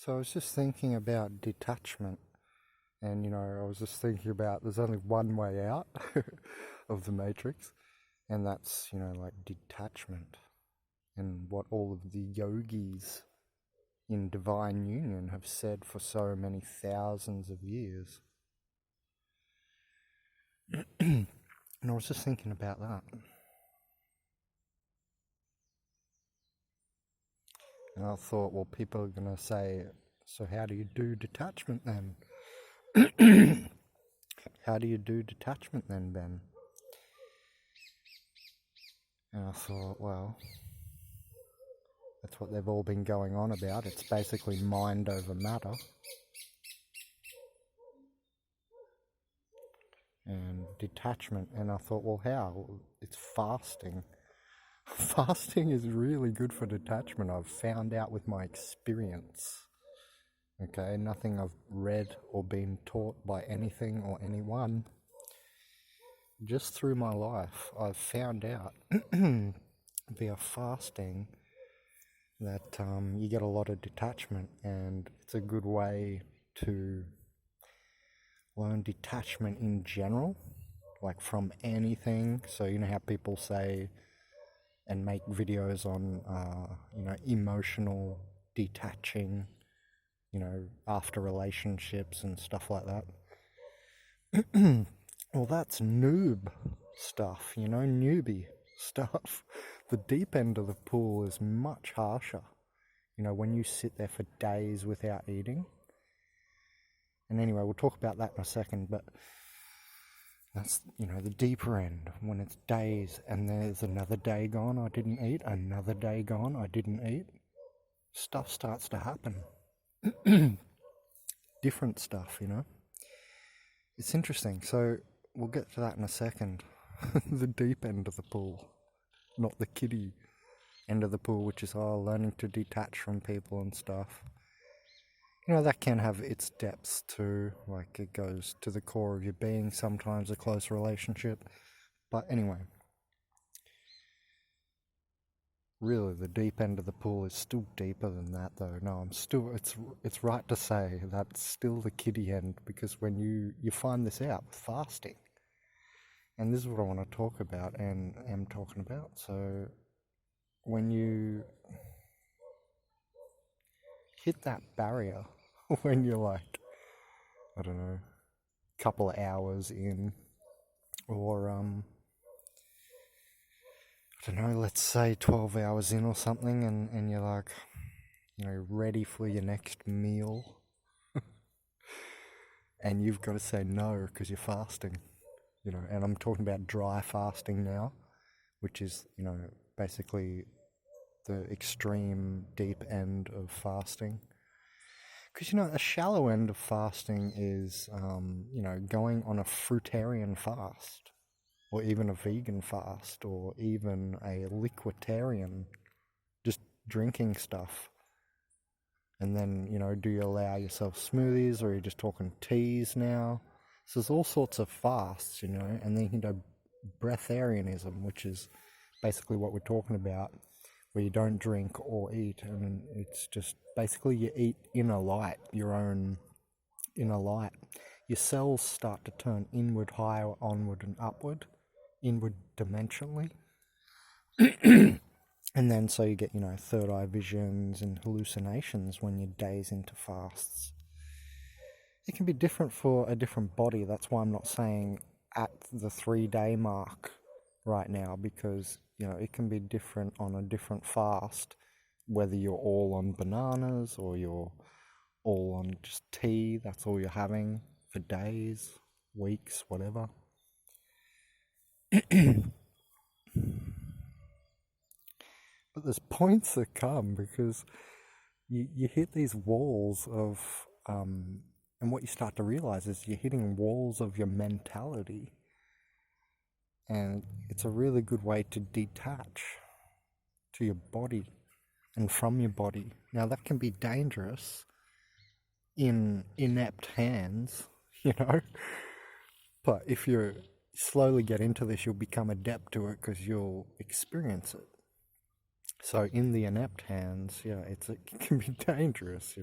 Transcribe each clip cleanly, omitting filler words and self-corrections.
So I was just thinking about detachment, and I was just thinking about there's only one way out of the matrix, and that's, like detachment, and what all of the yogis in divine union have said for so many thousands of years. And I was just thinking about that. And I thought, well, people are going to say, so how do you do detachment then? How do you do detachment then, Ben? And I thought, well, that's what they've all been going on about. It's basically mind over matter. And detachment. And I thought, well, how? It's fasting. Fasting is really good for detachment. I've found out with my experience. Okay, nothing I've read or been taught by anything or anyone. Just through my life, I've found out via fasting that you get a lot of detachment, and it's a good way to learn detachment in general, like from anything. So you know how people say and make videos on emotional detaching, after relationships and stuff like that. Well, that's noob stuff, newbie stuff. The deep end of the pool is much harsher, when you sit there for days without eating. And anyway, we'll talk about that in a second, but that's, the deeper end, when it's days and there's another day gone I didn't eat, another day gone I didn't eat. Stuff starts to happen. Different stuff, It's interesting. So we'll get to that in a second. The deep end of the pool, not the kiddie end of the pool, which is learning to detach from people and stuff. That can have its depths too, like it goes to the core of your being, sometimes a close relationship. But anyway, really the deep end of the pool is still deeper than that though. No, it's right to say that's still the kiddie end, because when you find this out with fasting, and this is what I want to talk about and am talking about. So when you hit that barrier, when you're like, I don't know, a couple of hours in, or I don't know, let's say 12 hours in or something, and you're like, ready for your next meal, and you've got to say no because you're fasting, and I'm talking about dry fasting now, which is, basically the extreme deep end of fasting. Because, a shallow end of fasting is, going on a fruitarian fast, or even a vegan fast, or even a liquidarian, just drinking stuff. And then, do you allow yourself smoothies, or are you just talking teas now? So there's all sorts of fasts, and then you can do breatharianism, which is basically what we're talking about, where you don't drink or eat, and it's just basically you eat inner light, your own inner light. Your cells start to turn inward, higher, onward, and upward, inward dimensionally. And then so you get, third eye visions and hallucinations when you're days into fasts. It can be different for a different body. That's why I'm not saying at the 3-day mark right now, because, it can be different on a different fast, whether you're all on bananas or you're all on just tea, that's all you're having for days, weeks, whatever. But there's points that come, because you hit these walls of, and what you start to realize is you're hitting walls of your mentality. And it's a really good way to detach to your body and from your body. Now that can be dangerous in inept hands, but if you slowly get into this, you'll become adept to it because you'll experience it. So in the inept hands, it can be dangerous,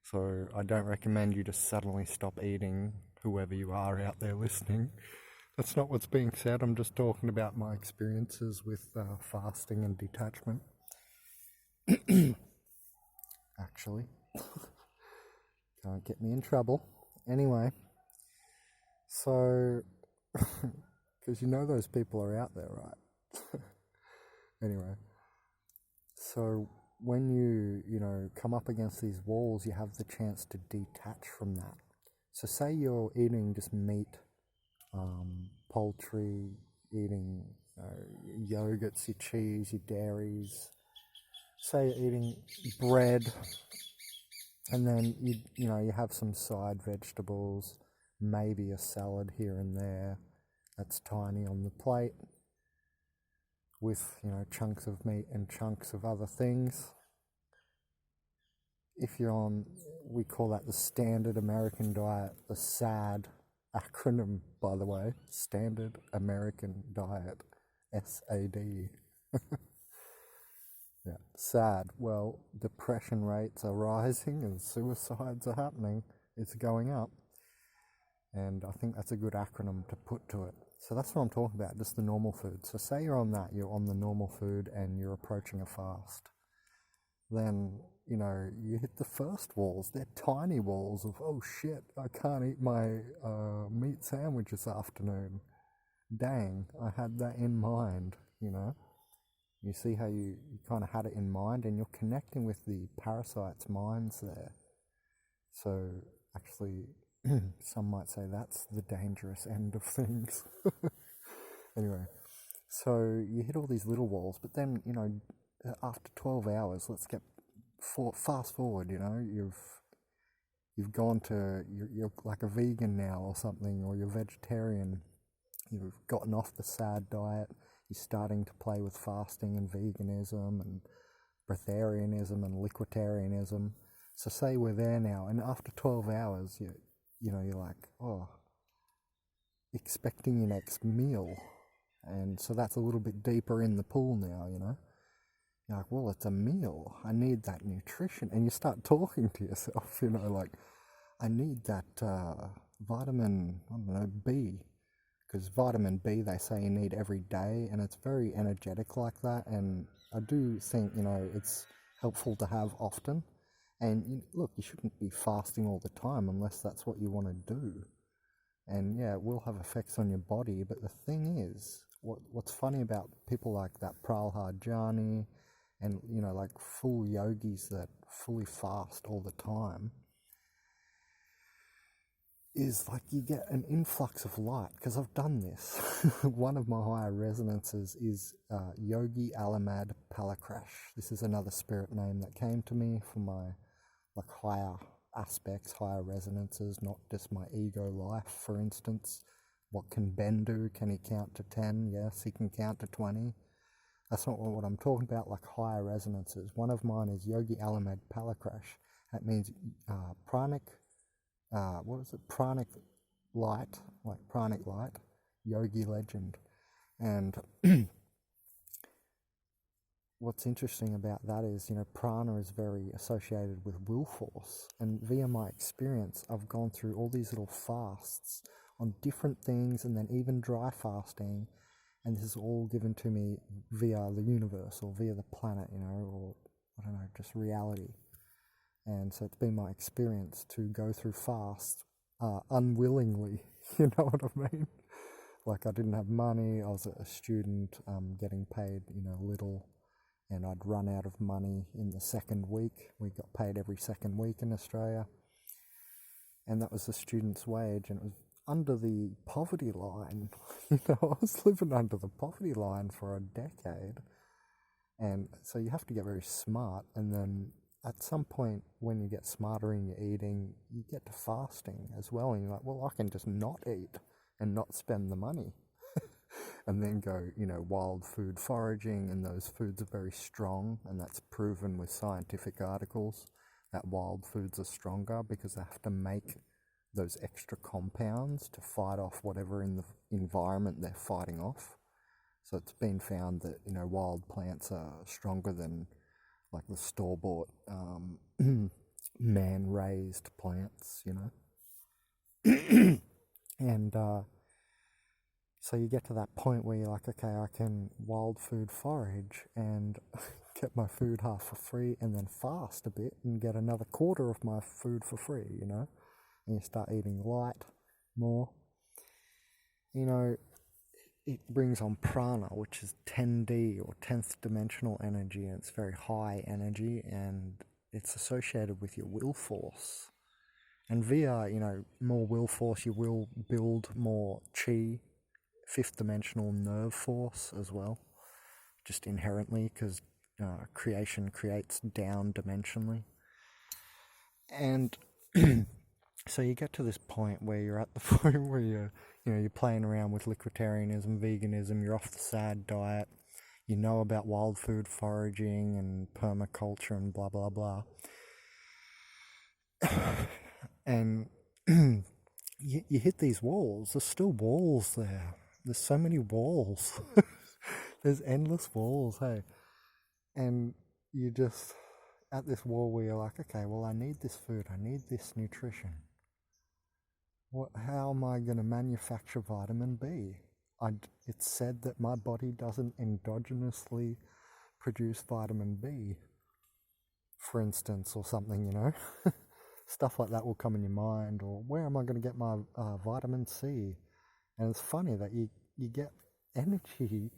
So I don't recommend you just suddenly stop eating, whoever you are out there listening. That's not what's being said. I'm just talking about my experiences with fasting and detachment. Actually, can't get me in trouble. Anyway, so, because you know those people are out there, right? Anyway, so when you come up against these walls, you have the chance to detach from that. So say you're eating just meat, poultry, eating yogurts, your cheese, your dairies. Say you're eating bread, and then you have some side vegetables, maybe a salad here and there that's tiny on the plate, with chunks of meat and chunks of other things. If you're on, we call that the Standard American Diet, the SAD acronym, by the way, Standard American Diet, SAD. Yeah, sad. Well, depression rates are rising and suicides are happening. It's going up. And I think that's a good acronym to put to it. So that's what I'm talking about, just the normal food. So say you're on that, you're on the normal food and you're approaching a fast. Then, you hit the first walls. They're tiny walls of, oh shit, I can't eat my meat sandwich this afternoon. Dang, I had that in mind, You see how you kind of had it in mind, and you're connecting with the parasites' minds there. So actually, some might say that's the dangerous end of things. Anyway, so you hit all these little walls, but then, after 12 hours, let's get fast forward, you've gone to, you're like a vegan now or something, or you're vegetarian, you've gotten off the SAD diet, you're starting to play with fasting and veganism and breatharianism and liquidarianism. So say we're there now, and after 12 hours, you're like, oh, expecting your next meal. And so that's a little bit deeper in the pool now, You're like, well, it's a meal. I need that nutrition. And you start talking to yourself, like, I need that vitamin, I don't know, B. Because vitamin B, they say you need every day, and it's very energetic like that. And I do think, it's helpful to have often. And look, you shouldn't be fasting all the time unless that's what you want to do. And yeah, it will have effects on your body. But the thing is, what's funny about people like that Prahalhad and, like full yogis that fully fast all the time, is like you get an influx of light, because I've done this. One of my higher resonances is Yogi Alamad Palakrash. This is another spirit name that came to me for my higher aspects, higher resonances, not just my ego life, for instance. What can Ben do? Can he count to 10? Yes, he can count to 20. That's not what I'm talking about, like higher resonances. One of mine is Yogi Alamad Palakrash. That means pranic, pranic light, like pranic light, yogi legend. And what's interesting about that is, prana is very associated with will force. And via my experience, I've gone through all these little fasts on different things, and then even dry fasting. And this is all given to me via the universe or via the planet, or I don't know, just reality. And so it's been my experience to go through fast unwillingly, you know what I mean? Like I didn't have money, I was a student getting paid, little, and I'd run out of money in the second week. We got paid every second week in Australia. And that was the student's wage, and it was under the poverty line. I was living under the poverty line for a decade. And so you have to get very smart, and then at some point when you get smarter in your eating, you get to fasting as well, and you're like, well, I can just not eat and not spend the money. And then go, wild food foraging, and those foods are very strong, and that's proven with scientific articles that wild foods are stronger because they have to make those extra compounds to fight off whatever in the environment they're fighting off. So it's been found that, wild plants are stronger than like the store-bought man-raised plants, you know. And so you get to that point where you're like, okay, I can wild food forage and get my food half for free, and then fast a bit and get another quarter of my food for free, you know. And you start eating light more. You know, it brings on prana, which is 10D or 10th dimensional energy, and it's very high energy, and it's associated with your will force. And via, you know, more will force, you will build more chi, 5th dimensional nerve force as well, just inherently, because creation creates down dimensionally. And so you get to this point where you're at the point where you're playing around with liquiditarianism, veganism, you're off the sad diet, you know about wild food foraging and permaculture and blah, blah, blah. And you hit these walls. There's still walls there. There's so many walls. There's endless walls, hey. And you just, at this wall where you're like, okay, well, I need this food. I need this nutrition. How am I going to manufacture vitamin B? It's said that my body doesn't endogenously produce vitamin B, for instance, or something, you know. Stuff like that will come in your mind. Or where am I going to get my vitamin C? And it's funny that you get energy.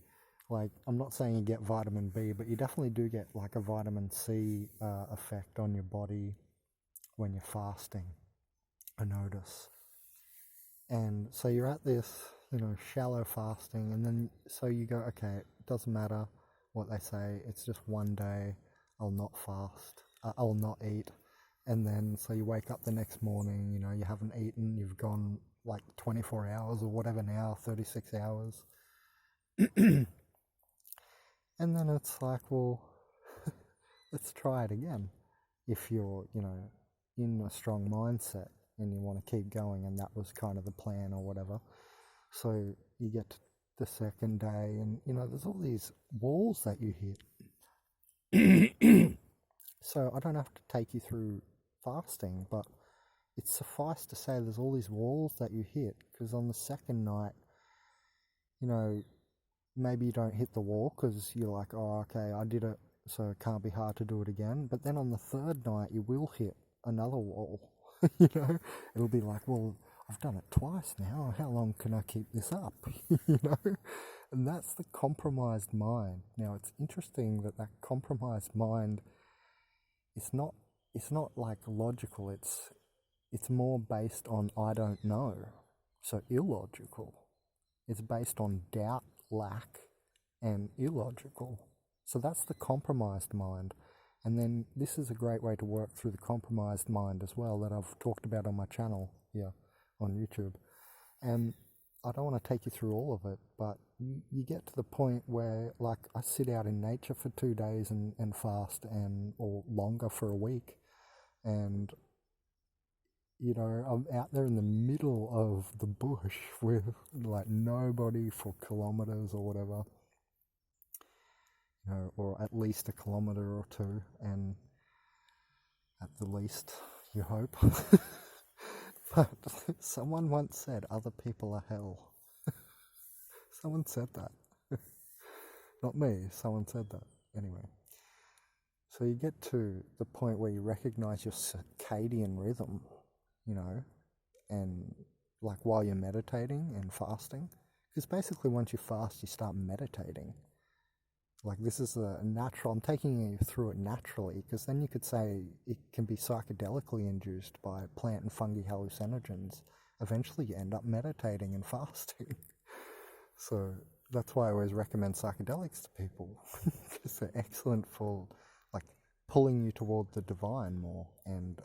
Like, I'm not saying you get vitamin B, but you definitely do get like a vitamin C effect on your body when you're fasting, I notice. And so you're at this, you know, shallow fasting, and then so you go, okay, it doesn't matter what they say, it's just one day, I'll not fast, I'll not eat. And then so you wake up the next morning, you know, you haven't eaten, you've gone like 24 hours or whatever now, 36 hours. And then it's like, well, let's try it again. If you're, you know, in a strong mindset and you want to keep going, and that was kind of the plan or whatever. So you get to the second day, and, you know, there's all these walls that you hit. So I don't have to take you through fasting, but it's suffice to say there's all these walls that you hit, because on the second night, you know, maybe you don't hit the wall because you're like, oh, okay, I did it, so it can't be hard to do it again. But then on the third night, you will hit another wall. You know, it'll be like, well, I've done it twice now. How long can I keep this up? You know, and that's the compromised mind. Now, it's interesting that compromised mind, it's not like logical. It's more based on I don't know, so illogical. It's based on doubt, lack, and illogical. So that's the compromised mind. And then this is a great way to work through the compromised mind as well, that I've talked about on my channel here on YouTube. And I don't want to take you through all of it, but you get to the point where, like, I sit out in nature for 2 days and fast, or longer for a week. And, you know, I'm out there in the middle of the bush with like nobody for kilometers or whatever, you know, or at least a kilometer or two, and at the least, you hope. But someone once said other people are hell. Someone said that. Not me, someone said that. Anyway. So you get to the point where you recognize your circadian rhythm, you know, and like while you're meditating and fasting. Because basically once you fast, you start meditating. Like, this is a natural, I'm taking you through it naturally, because then you could say it can be psychedelically induced by plant and fungi hallucinogens. Eventually you end up meditating and fasting. So that's why I always recommend psychedelics to people, because they're excellent for like pulling you toward the divine more, and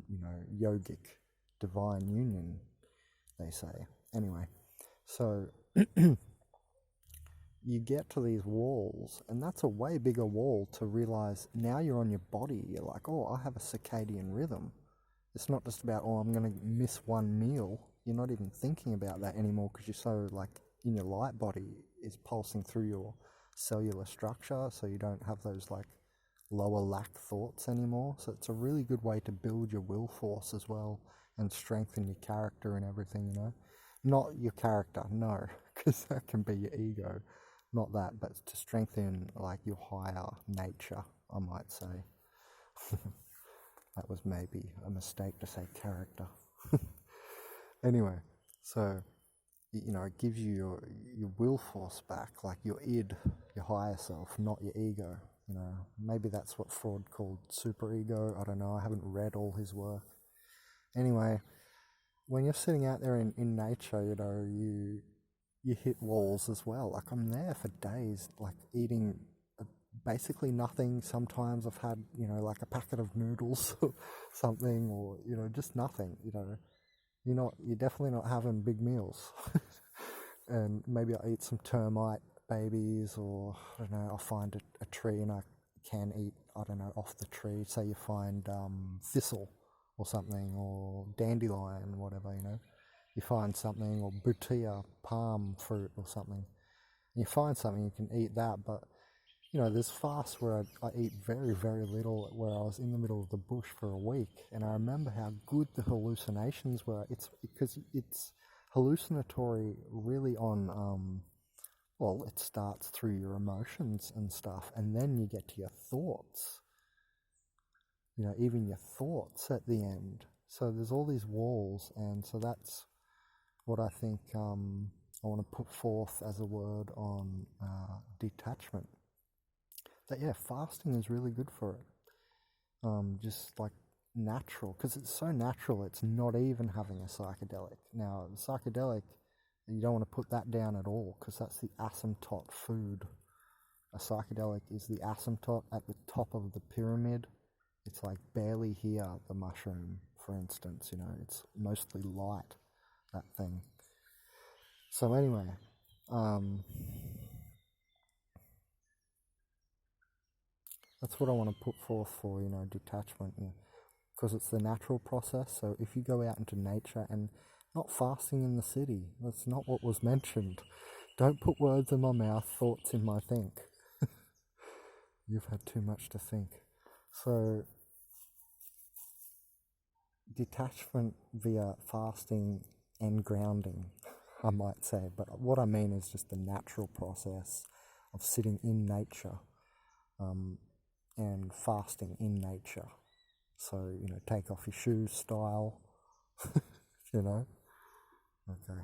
you know, yogic divine union, they say. Anyway, so you get to these walls, and that's a way bigger wall to realize now you're on your body. You're like, oh, I have a circadian rhythm. It's not just about, oh, I'm going to miss one meal. You're not even thinking about that anymore, because you're so, like, in your light body is pulsing through your cellular structure, so you don't have those, like, lower lack thoughts anymore. So it's a really good way to build your will force as well and strengthen your character and everything, you know. Not your character, no, because that can be your ego. Not that, but to strengthen like your higher nature, I might say. That was maybe a mistake to say character. Anyway, so you know, it gives you your will force back, like your id, your higher self, not your ego. You know, maybe that's what Freud called superego. I don't know. I haven't read all his work. Anyway, when you're sitting out there in nature, you know, you hit walls as well. Like I'm there for days, like eating basically nothing. Sometimes I've had, you know, like a packet of noodles or something, or, you know, just nothing, you know. You're definitely not having big meals. And maybe I'll eat some termite babies, or I don't know, I'll find a tree and I can eat, I don't know, off the tree. Say you find thistle or something, or dandelion, whatever, you know. You find something, or butia, palm fruit or something. You find something, you can eat that, but you know, there's fasts where I eat very, very little, where I was in the middle of the bush for a week, and I remember how good the hallucinations were. It's because it's hallucinatory really on, well, it starts through your emotions and stuff, and then you get to your thoughts, you know, even your thoughts at the end. So there's all these walls, and so that's what I think I want to put forth as a word on detachment. That, yeah, fasting is really good for it. Just like natural, because it's so natural, it's not even having a psychedelic. Now, the psychedelic, you don't want to put that down at all, because that's the asymptote food. A psychedelic is the asymptote at the top of the pyramid. It's like barely here, the mushroom, for instance, you know, it's mostly light, that thing. So anyway, that's what I want to put forth for, you know, detachment, because it's the natural process. So if you go out into nature, and not fasting in the city, that's not what was mentioned. Don't put words in my mouth, thoughts in my think. You've had too much to think. So detachment via fasting and grounding, I might say, but what I mean is just the natural process of sitting in nature, and fasting in nature. So, you know, take off your shoes style, you know. Okay.